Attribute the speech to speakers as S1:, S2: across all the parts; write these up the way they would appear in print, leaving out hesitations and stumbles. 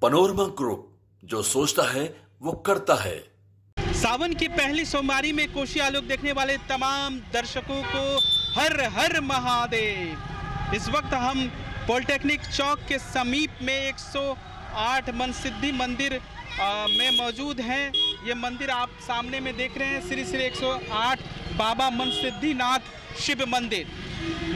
S1: Panorama group, जो सोचता है वो करता है।
S2: सावन की पहली सोमवारी में कोशी आलोक देखने वाले तमाम दर्शकों को हर हर महादेव। इस वक्त हम पॉलिटेक्निक चौक के समीप में 108 मनसिद्धि मंदिर में मौजूद हैं। ये मंदिर आप सामने में देख रहे हैं, श्री श्री 108 बाबा मनसिद्धिनाथ शिव मंदिर,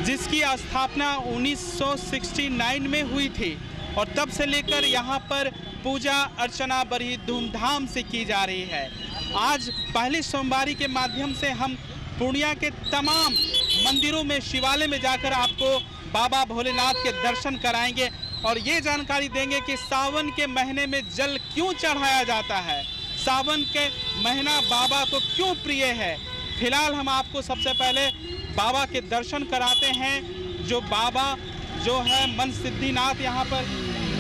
S2: जिसकी स्थापना 1969 में हुई थी और तब से लेकर यहाँ पर पूजा अर्चना बड़ी धूमधाम से की जा रही है। आज पहली सोमवारी के माध्यम से हम पूर्णिया के तमाम मंदिरों में, शिवालय में जाकर आपको बाबा भोलेनाथ के दर्शन कराएंगे और ये जानकारी देंगे कि सावन के महीने में जल क्यों चढ़ाया जाता है, सावन के महीना बाबा को क्यों प्रिय है। फिलहाल हम आपको सबसे पहले बाबा के दर्शन कराते हैं। जो बाबा जो है मनसिद्धिनाथ यहाँ पर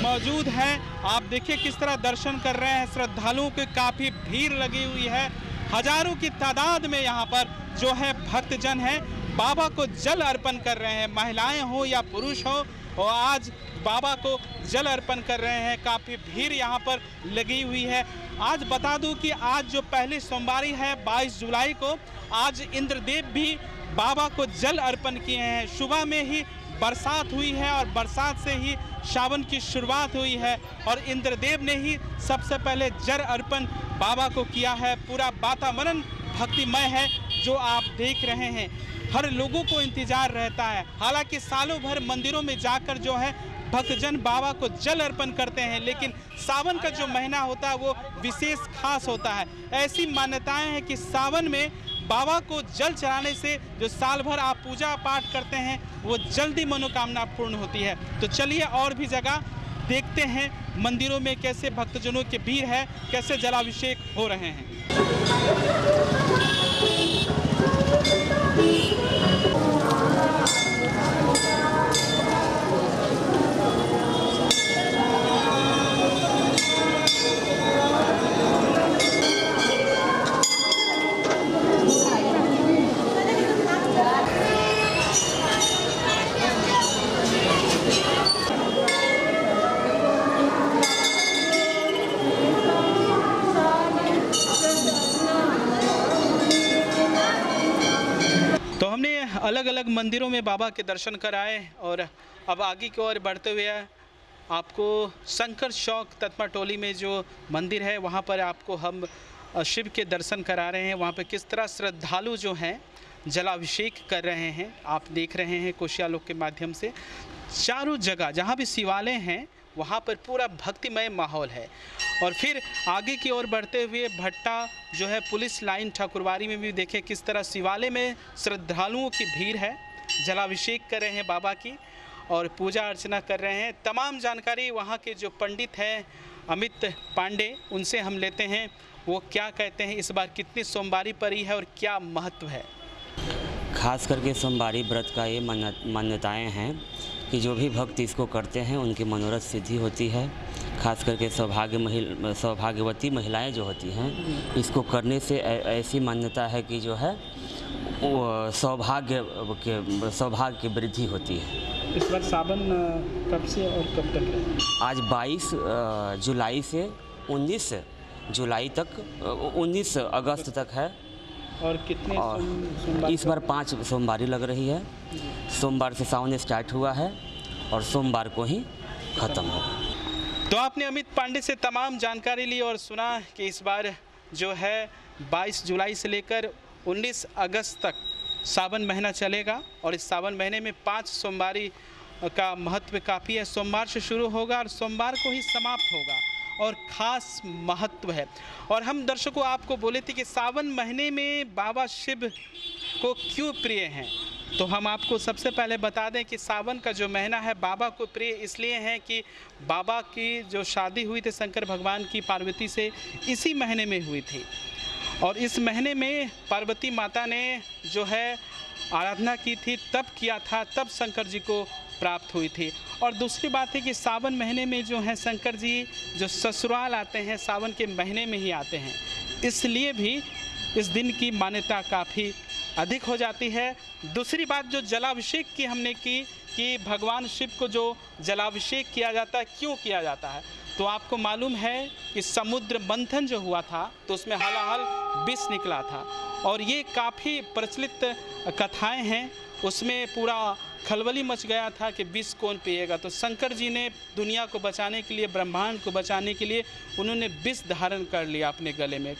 S2: मौजूद है। आप देखिए किस तरह दर्शन कर रहे हैं। श्रद्धालुओं की काफ़ी भीड़ लगी हुई है। हजारों की तादाद में यहाँ पर जो है भक्तजन हैं, बाबा को जल अर्पण कर रहे हैं। महिलाएं हो या पुरुष हो, और आज बाबा को जल अर्पण कर रहे हैं। काफ़ी भीड़ यहाँ पर लगी हुई है। आज बता दूं कि आज जो पहली सोमवारी है 22 जुलाई को, आज इंद्रदेव भी बाबा को जल अर्पण किए हैं। सुबह में ही बरसात हुई है और बरसात से ही सावन की शुरुआत हुई है और इंद्रदेव ने ही सबसे पहले जल अर्पण बाबा को किया है। पूरा वातावरण भक्तिमय है जो आप देख रहे हैं। हर लोगों को इंतजार रहता है। हालांकि सालों भर मंदिरों में जाकर जो है भक्तजन बाबा को जल अर्पण करते हैं, लेकिन सावन का जो महीना होता है वो विशेष खास होता है। ऐसी मान्यताएं हैं कि सावन में बाबा को जल चढ़ाने से जो साल भर आप पूजा पाठ करते हैं वो जल्दी मनोकामना पूर्ण होती है। तो चलिए और भी जगह देखते हैं मंदिरों में कैसे भक्तजनों की भीड़ है, कैसे जलाभिषेक हो रहे हैं। तो हमने अलग अलग मंदिरों में बाबा के दर्शन कराए और अब आगे की ओर बढ़ते हुए आपको शंकर चौक तत्मा टोली में जो मंदिर है वहाँ पर आपको हम शिव के दर्शन करा रहे हैं। वहाँ पर किस तरह श्रद्धालु जो हैं जलाभिषेक कर रहे हैं आप देख रहे हैं कोशी आलोक के माध्यम से। चारों जगह जहाँ भी शिवालय हैं वहाँ पर पूरा भक्तिमय माहौल है। और फिर आगे की ओर बढ़ते हुए भट्टा जो है पुलिस लाइन ठाकुरवाड़ी में भी देखें किस तरह शिवालय में श्रद्धालुओं की भीड़ है। जलाभिषेक कर रहे हैं बाबा की और पूजा अर्चना कर रहे हैं। तमाम जानकारी वहाँ के जो पंडित हैं अमित पांडे, उनसे हम लेते हैं। वो क्या कहते हैं, इस बार कितनी सोमवारी पड़ी है और क्या महत्व है।
S3: खास करके सोमवारी व्रत का ये मान्यताएँ हैं कि जो भी भक्त इसको करते हैं उनकी मनोरथ सिद्धि होती है। खास करके सौभाग्यवती महिलाएं जो होती हैं इसको करने से ऐसी मान्यता है कि जो है वो सौभाग्य की वृद्धि होती है।
S2: इस बार सावन कब से और कब तक है?
S3: आज 22 जुलाई से 19 जुलाई तक, 19 अगस्त तक है।
S2: और कितने
S3: सोमवार? इस बार 5 सोमवारी लग रही है। सोमवार से सावन स्टार्ट हुआ है और सोमवार को ही ख़त्म होगा।
S2: तो आपने अमित पांडे से तमाम जानकारी ली और सुना कि इस बार जो है 22 जुलाई से लेकर 19 अगस्त तक सावन महीना चलेगा और इस सावन महीने में 5 सोमवारी का महत्व काफ़ी है। सोमवार से शुरू होगा और सोमवार को ही समाप्त होगा और ख़ास महत्व है। और हम दर्शकों आपको बोले थे कि सावन महीने में बाबा शिव को क्यों प्रिय हैं, तो हम आपको सबसे पहले बता दें कि सावन का जो महीना है बाबा को प्रिय इसलिए है कि बाबा की जो शादी हुई थी शंकर भगवान की पार्वती से इसी महीने में हुई थी और इस महीने में पार्वती माता ने जो है आराधना की थी, तब किया था, तब शंकर जी को प्राप्त हुई थी। और दूसरी बात है कि सावन महीने में जो है शंकर जी जो ससुराल आते हैं सावन के महीने में ही आते हैं, इसलिए भी इस दिन की मान्यता काफ़ी अधिक हो जाती है। दूसरी बात जो जलाभिषेक की हमने की कि भगवान शिव को जो जलाभिषेक किया जाता है, क्यों किया जाता है, तो आपको मालूम है कि समुद्र मंथन जो हुआ था तो उसमें हलाहल विष निकला था, और ये काफ़ी प्रचलित कथाएं हैं। उसमें पूरा खलबली मच गया था कि विष कौन पिएगा। तो शंकर जी ने दुनिया को बचाने के लिए, ब्रह्मांड को बचाने के लिए उन्होंने विष धारण कर लिया अपने गले में,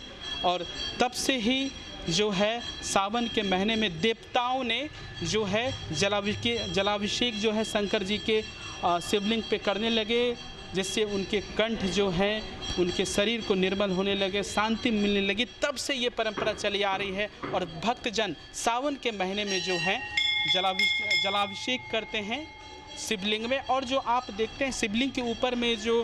S2: और तब से ही जो है सावन के महीने में देवताओं ने जो है जलाभिषेक जो है शंकर जी के शिवलिंग पे करने लगे, जिससे उनके कंठ जो है उनके शरीर को निर्मल होने लगे, शांति मिलने लगी। तब से ये परंपरा चली आ रही है, और भक्तजन सावन के महीने में जो है जलाभिषेक करते हैं शिवलिंग में। और जो आप देखते हैं शिवलिंग के ऊपर में जो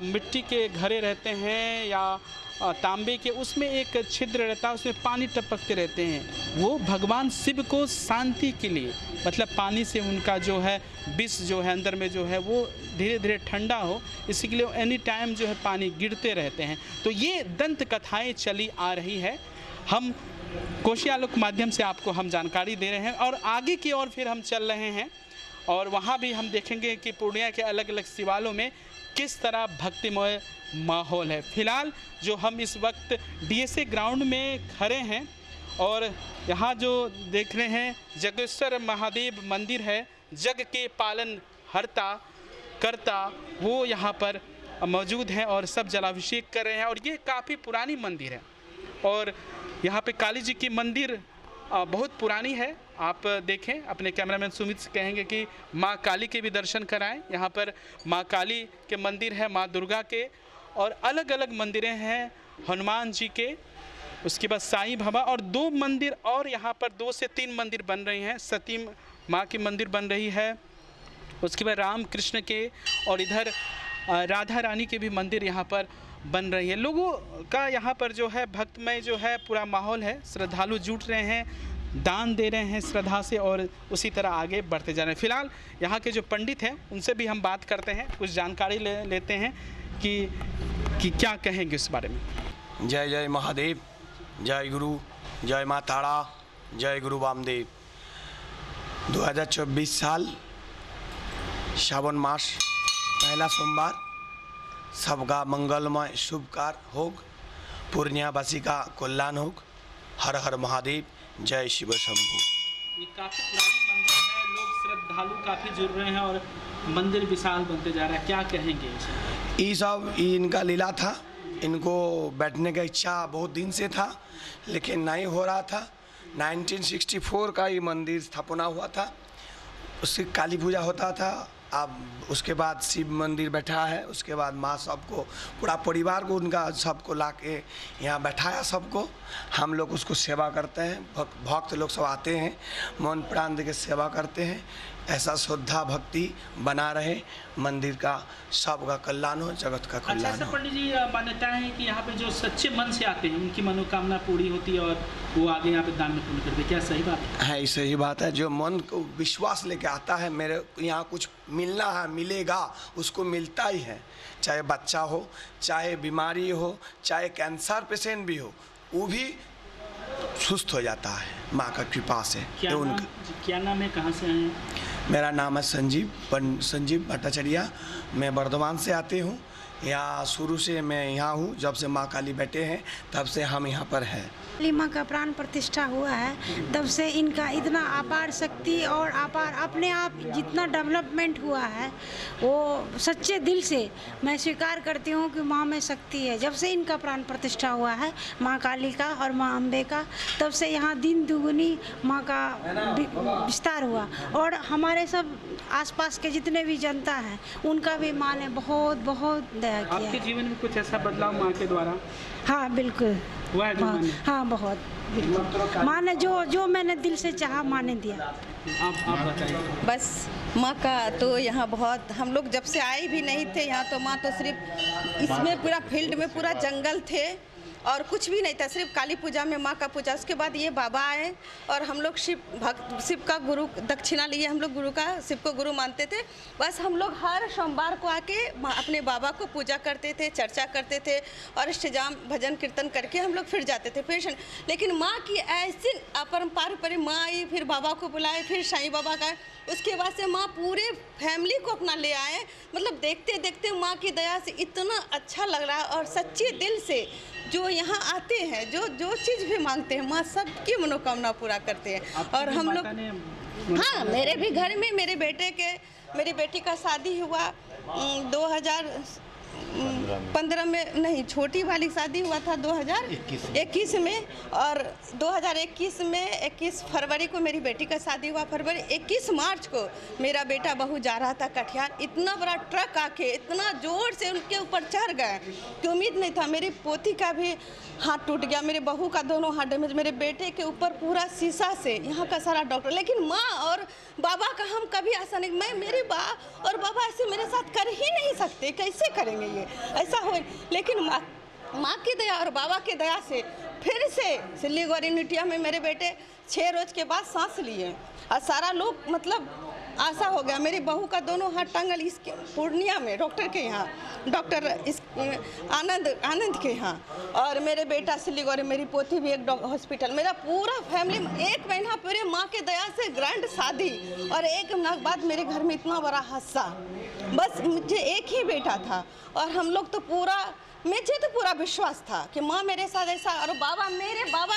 S2: मिट्टी के घड़े रहते हैं या तांबे के, उसमें एक छिद्र रहता है, उसमें पानी टपकते रहते हैं। वो भगवान शिव को शांति के लिए, मतलब पानी से उनका जो है विष जो है अंदर में जो है वो धीरे धीरे ठंडा हो, इसी के लिए एनी टाइम जो है पानी गिरते रहते हैं। तो ये दंत कथाएँ चली आ रही है। हम कोशी आलोक के माध्यम से आपको हम जानकारी दे रहे हैं, और आगे की ओर फिर हम चल रहे हैं, और वहाँ भी हम देखेंगे कि पूर्णिया के अलग अलग शिवालयों में किस तरह भक्तिमय माहौल है। फिलहाल जो हम इस वक्त डीएसए ग्राउंड में खड़े हैं, और यहाँ जो देख रहे हैं जगेश्वर महादेव मंदिर है, जग के पालन हरता करता, वो यहाँ पर मौजूद हैं और सब जलाभिषेक कर रहे हैं। और ये काफ़ी पुरानी मंदिर है, और यहाँ पे काली जी की मंदिर बहुत पुरानी है। आप देखें, अपने कैमरामैन सुमित से कहेंगे कि माँ काली के भी दर्शन कराएं। यहाँ पर माँ काली के मंदिर है, माँ दुर्गा के, और अलग अलग मंदिरें हैं हनुमान जी के, उसके बाद साईं बाबा, और 2 मंदिर और यहाँ पर 2 से 3 मंदिर बन रही हैं। सती माँ की मंदिर बन रही है, उसके बाद राम कृष्ण के, और इधर राधा रानी के भी मंदिर यहाँ पर बन रही है। लोगों का यहाँ पर जो है भक्तमय जो है पूरा माहौल है। श्रद्धालु जुट रहे हैं, दान दे रहे हैं श्रद्धा से, और उसी तरह आगे बढ़ते जा रहे हैं। फिलहाल यहाँ के जो पंडित हैं उनसे भी हम बात करते हैं, कुछ जानकारी लेते हैं कि क्या कहेंगे इस बारे में।
S4: जय जय महादेव, जय गुरु, जय माँ तारा, जय गुरु वामदेव। 2024 साल श्रावण मास पहला सोमवार, सबका मंगलमय शुभ कार्य होग, पूर्णियावासी का कल्याण होग। हर हर महादेव, जय शिव शंभू।
S2: ये काफ़ी पुरानी मंदिर है, लोग श्रद्धालु काफ़ी जुड़ रहे हैं और मंदिर विशाल बनते जा रहा है, क्या कहेंगे इसे?
S4: ये सब इनका लीला था। इनको बैठने का इच्छा बहुत दिन से था, लेकिन नहीं हो रहा था। 1964 का ये मंदिर स्थापना हुआ था, उससे काली पूजा होता था। अब उसके बाद शिव मंदिर बैठा है, उसके बाद माँ सबको, पूरा परिवार को, उनका सबको ला के यहाँ बैठाया सबको। हम लोग उसको सेवा करते हैं, भक्त लोग सब आते हैं, मन प्राण दे के सेवा करते हैं। ऐसा श्रद्धा भक्ति बना रहे, मंदिर का सबका कल्याण हो, जगत का कल्याण
S2: अच्छा,
S4: हो।
S2: पंडित जी, मान्यता है कि यहाँ पे जो सच्चे मन से आते हैं उनकी मनोकामना पूरी होती है और वो आगे यहाँ पे दान में पूर्ण करते हैं, क्या सही बात
S4: है? सही बात है। जो मन को विश्वास लेके आता है, मेरे यहाँ कुछ मिलना है, मिलेगा, उसको मिलता ही है। चाहे बच्चा हो, चाहे बीमारी हो, चाहे कैंसर पेशेंट भी हो, वो भी सुस्त हो जाता है माँ का कृपा से।
S2: क्या नाम है, कहाँ से आए हैं?
S4: मेरा नाम है संजीव भट्टाचार्य। मैं बर्धमान से आती हूँ। यहाँ शुरू से मैं यहाँ हूँ, जब से माँ काली बैठे हैं तब से हम यहाँ पर हैं।
S5: काली माँ का प्राण प्रतिष्ठा हुआ है, तब से इनका इतना अपार शक्ति और अपार अपने आप जितना डेवलपमेंट हुआ है, वो सच्चे दिल से मैं स्वीकार करती हूँ कि माँ में शक्ति है। जब से इनका प्राण प्रतिष्ठा हुआ है, माँ काली का और माँ अम्बे का, तब से यहाँ दिन दुगुनी माँ का विस्तार हुआ। और हमारे सब आसपास के जितने भी जनता हैं, उनका भी माँ ने बहुत बहुत दया किया।
S2: आपके जीवन में कुछ ऐसा बदलाव माँ के द्वारा?
S5: हाँ बिल्कुल
S2: हुआ है?
S5: हाँ बहुत, बिल्कुल। माँ ने जो मैंने दिल से चाहा, माँ ने दिया।
S2: आप बताइए।
S6: बस माँ का तो यहाँ बहुत, हम लोग जब से आए भी नहीं थे यहाँ, तो माँ तो सिर्फ इसमें पूरा फील्ड में पूरा जंगल थे, और कुछ भी नहीं था, सिर्फ काली पूजा में माँ का पूजा। उसके बाद ये बाबा आए और हम लोग शिव का गुरु दक्षिणा लिए, हम लोग गुरु का शिव को गुरु मानते थे। बस हम लोग हर सोमवार को आके अपने बाबा को पूजा करते थे, चर्चा करते थे और इष्टजाम भजन कीर्तन करके हम लोग फिर जाते थे फिर। लेकिन माँ की ऐसी अपरंपार पर माँ आई, फिर बाबा को बुलाए, फिर साईं बाबा का, उसके बाद से माँ पूरे फैमिली को अपना ले आए। मतलब देखते देखते माँ की दया से इतना अच्छा लग रहा है। और सच्चे दिल से जो यहाँ आते हैं, जो चीज़ भी मांगते हैं, माँ सबकी मनोकामना पूरा करते हैं। और हम लोग, हाँ, मेरे भी घर में मेरी बेटी का शादी हुआ 2015 में, नहीं, छोटी वाली शादी हुआ था 2021 में। और 2021 में 21 फरवरी को मेरी बेटी का शादी हुआ। फरवरी 21 मार्च को मेरा बेटा बहू जा रहा था कटिहार, इतना बड़ा ट्रक आके इतना जोर से उनके ऊपर चढ़ गए कि उम्मीद नहीं था। मेरी पोती का भी हाथ टूट गया, मेरे बहू का दोनों हाथ डैमेज, मेरे बेटे के ऊपर पूरा शीशा से यहाँ का सारा डॉक्टर। लेकिन माँ और बाबा का हम कभी आशा नहीं, मेरे बा और बाबा ऐसे मेरे साथ कर ही नहीं सकते, कैसे करेंगे ये, ऐसा हो। लेकिन माँ की दया और बाबा की दया से फिर से सिल्लीगुड़ी निटिया में मेरे बेटे 6 रोज के बाद सांस लिए और सारा लोग मतलब आशा हो गया। मेरी बहू का दोनों हाथ टांगल इसके पूर्णिया में डॉक्टर के यहाँ, डॉक्टर इस आनंद के यहाँ, और मेरे बेटा सिल्लीगुड़ी, मेरी पोती भी एक हॉस्पिटल। मेरा पूरा फैमिली 1 महीना पूरे माँ के दया से ग्रैंड शादी और 1 महीना बाद मेरे घर में इतना बड़ा हादसा। बस मुझे एक ही बेटा था और हम लोग तो मुझे तो पूरा विश्वास था कि माँ मेरे साथ ऐसा और बाबा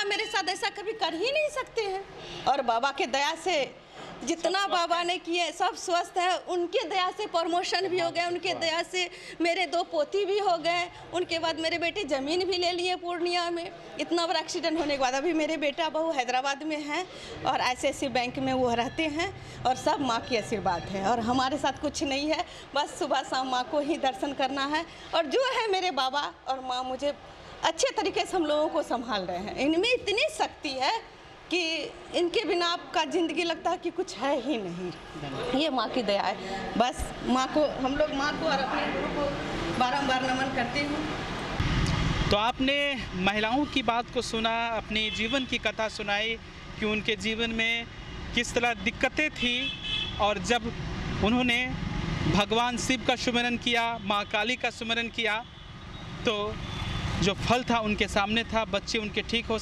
S6: मेरे साथ ऐसा कभी कर ही नहीं सकते हैं। और बाबा के दया से जितना बाबा ने किए सब स्वस्थ है, उनके दया से प्रमोशन भी हो गए, उनके दया से मेरे 2 पोती भी हो गए। उनके बाद मेरे बेटे ज़मीन भी ले लिए पूर्णिया में। इतना बड़ा एक्सीडेंट होने के बाद अभी मेरे बेटा बहू हैदराबाद में हैं और ICICI बैंक में वो रहते हैं। और सब माँ की आशीर्वाद है और हमारे साथ कुछ नहीं है, बस सुबह शाम माँ को ही दर्शन करना है। और जो है मेरे बाबा और माँ मुझे अच्छे तरीके से हम लोगों को संभाल रहे हैं। इनमें इतनी शक्ति है कि इनके बिना आपका ज़िंदगी लगता है कि कुछ है ही नहीं। ये माँ की दया है। बस हम लोग माँ को और अपने गुरु को बारंबार नमन करते हैं।
S2: तो आपने महिलाओं की बात को सुना, अपने जीवन की कथा सुनाई कि उनके जीवन में किस तरह दिक्कतें थी और जब उन्होंने भगवान शिव का सुमिरन किया, माँ काली का सुमिरन किया, तो जो फल था उनके सामने था। बच्चे उनके ठीक हो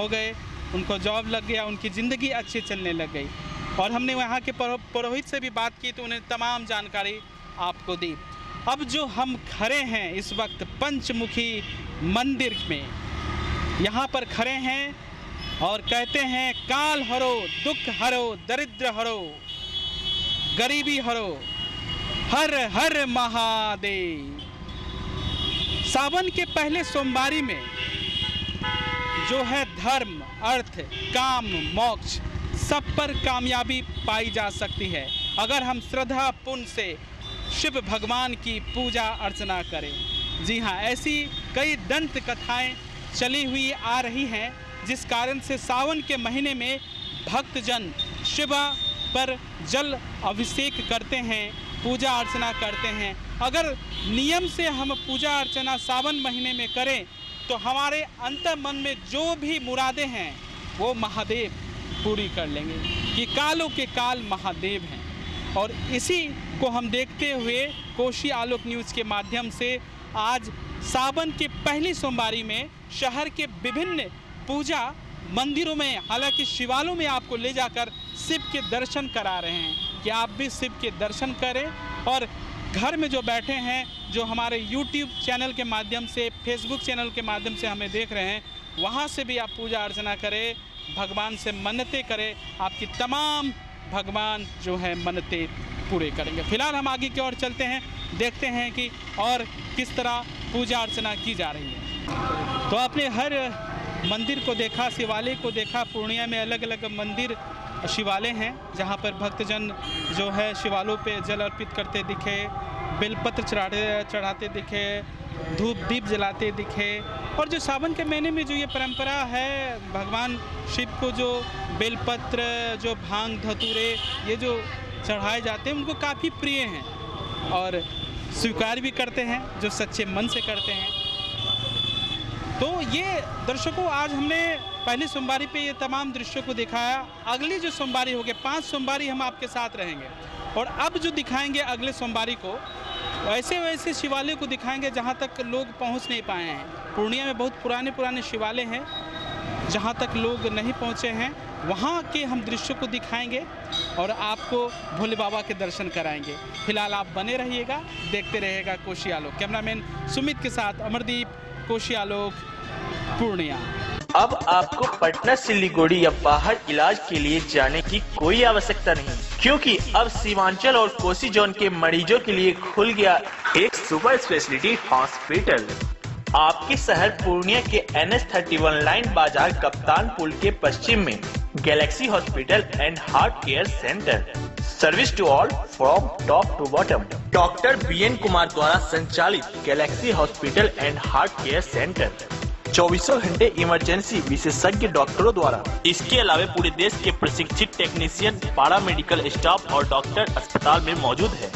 S2: गए, उनको जॉब लग गया, उनकी ज़िंदगी अच्छी चलने लग गई। और हमने वहाँ के पुरोहित से भी बात की तो उन्हें तमाम जानकारी आपको दी। अब जो हम खड़े हैं इस वक्त पंचमुखी मंदिर में, यहाँ पर खड़े हैं और कहते हैं काल हरो, दुख हरो, दरिद्र हरो, गरीबी हरो, हर हर महादेव। सावन के पहले सोमवारी में जो है धर्म, अर्थ, काम, मोक्ष सब पर कामयाबी पाई जा सकती है अगर हम श्रद्धा पूर्ण से शिव भगवान की पूजा अर्चना करें। जी हाँ, ऐसी कई दंत कथाएं चली हुई आ रही हैं जिस कारण से सावन के महीने में भक्तजन शिव पर जल अभिषेक करते हैं, पूजा अर्चना करते हैं। अगर नियम से हम पूजा अर्चना सावन महीने में करें तो हमारे अंतर मन में जो भी मुरादें हैं वो महादेव पूरी कर लेंगे कि कालों के काल महादेव हैं। और इसी को हम देखते हुए कोशी आलोक न्यूज़ के माध्यम से आज सावन के पहली सोमवारी में शहर के विभिन्न पूजा मंदिरों में, हालांकि शिवालयों में आपको ले जाकर शिव के दर्शन करा रहे हैं कि आप भी शिव के दर्शन करें। और घर में जो बैठे हैं, जो हमारे YouTube चैनल के माध्यम से, Facebook चैनल के माध्यम से हमें देख रहे हैं, वहाँ से भी आप पूजा अर्चना करें, भगवान से मन्नतें करें, आपकी तमाम भगवान जो है मन्नतें पूरे करेंगे। फिलहाल हम आगे की ओर चलते हैं, देखते हैं कि और किस तरह पूजा अर्चना की जा रही है। तो आपने हर मंदिर को देखा, शिवालय को देखा। पूर्णिया में अलग अलग मंदिर शिवालय हैं जहाँ पर भक्तजन जो है शिवालयों पे जल अर्पित करते दिखे, बेलपत्र चढ़ाते दिखे, धूप दीप जलाते दिखे। और जो सावन के महीने में जो ये परंपरा है, भगवान शिव को जो बेलपत्र, जो भांग धतूरे ये जो चढ़ाए जाते हैं उनको काफ़ी प्रिय हैं और स्वीकार भी करते हैं जो सच्चे मन से करते हैं। तो ये दर्शकों, आज हमने पहली सोमवारी पे ये तमाम दृश्यों को दिखाया। अगली जो सोमवारी होगी, 5 सोमवारी हम आपके साथ रहेंगे और अब जो दिखाएंगे अगले सोमवारी को, वैसे वैसे शिवालय को दिखाएंगे जहाँ तक लोग पहुँच नहीं पाए हैं। पूर्णिया में बहुत पुराने शिवालय हैं जहाँ तक लोग नहीं पहुँचे हैं, वहाँ के हम दृश्यों को दिखाएंगे और आपको भोले बाबा के दर्शन कराएंगे। फिलहाल आप बने रहिएगा, देखते रहिएगा कोशी आलोक। कैमरामैन सुमित के साथ अमरदीप, कोशी आलोक, पूर्णिया।
S7: अब आपको पटना से लिगोड़ी या बाहर इलाज के लिए जाने की कोई आवश्यकता नहीं, क्योंकि अब सीमांचल और कोसी जोन के मरीजों के लिए खुल गया एक सुपर स्पेशलिटी हॉस्पिटल। आपके शहर पूर्णिया के NH31 लाइन बाजार कप्तान पुल के पश्चिम में Galaxy Hospital and Heart Care Centre. Service to all from top to bottom. Doctor BN Kumar द्वारा संचालित Galaxy Hospital and Heart Care Centre 24 घंटे इमरजेंसी विशेषज्ञ डॉक्टरों द्वारा। इसके अलावा पूरे देश के प्रशिक्षित टेक्नीशियन, पारा मेडिकल स्टाफ और डॉक्टर अस्पताल में मौजूद है।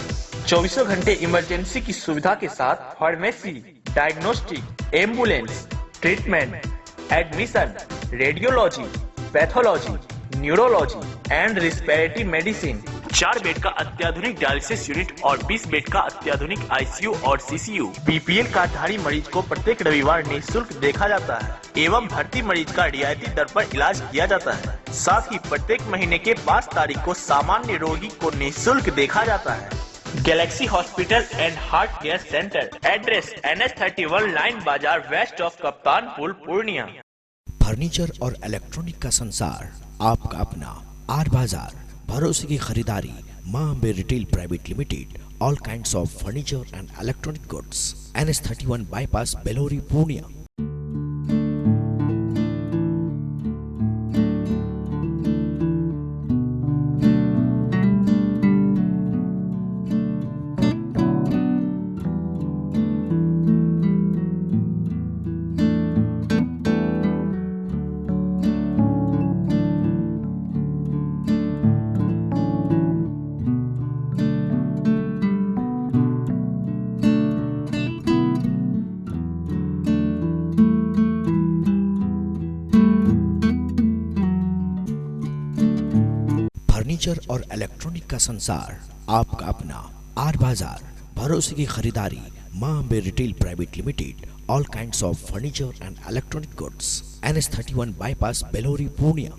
S7: 24 घंटे इमरजेंसी की सुविधा के साथ pharmacy, diagnostic, ambulance, treatment, admission, radiology, pathology, neurology and respiratory medicine. 4 bed का अत्याधुनिक डायलिसिस यूनिट और 20 बेड का अत्याधुनिक ICU और CCU। BPL कार्डधारी मरीज को प्रत्येक रविवार निःशुल्क देखा जाता है एवं भर्ती मरीज का रियायती दर पर इलाज किया जाता है। साथ ही प्रत्येक महीने के 5 तारीख को सामान्य रोगी को निःशुल्क देखा जाता है। Galaxy Hospital and Heart Care centre, address NH31 line बाजार वेस्ट ऑफ कप्तान पुल, पूर्णिया।
S8: फर्नीचर और इलेक्ट्रॉनिक का संसार, आपका अपना आर बाजार, भरोसे की खरीदारी, Maa Ambe retail private limited. All kinds of furniture and electronic goods, NH31 bypass, Belori, Purnia. Furniture और इलेक्ट्रॉनिक का संसार, आपका अपना आर बाजार, भरोसे की खरीदारी, Maa Ambe retail private limited. All kinds of furniture and electronic goods, NH31 bypass, Belori, Purnia.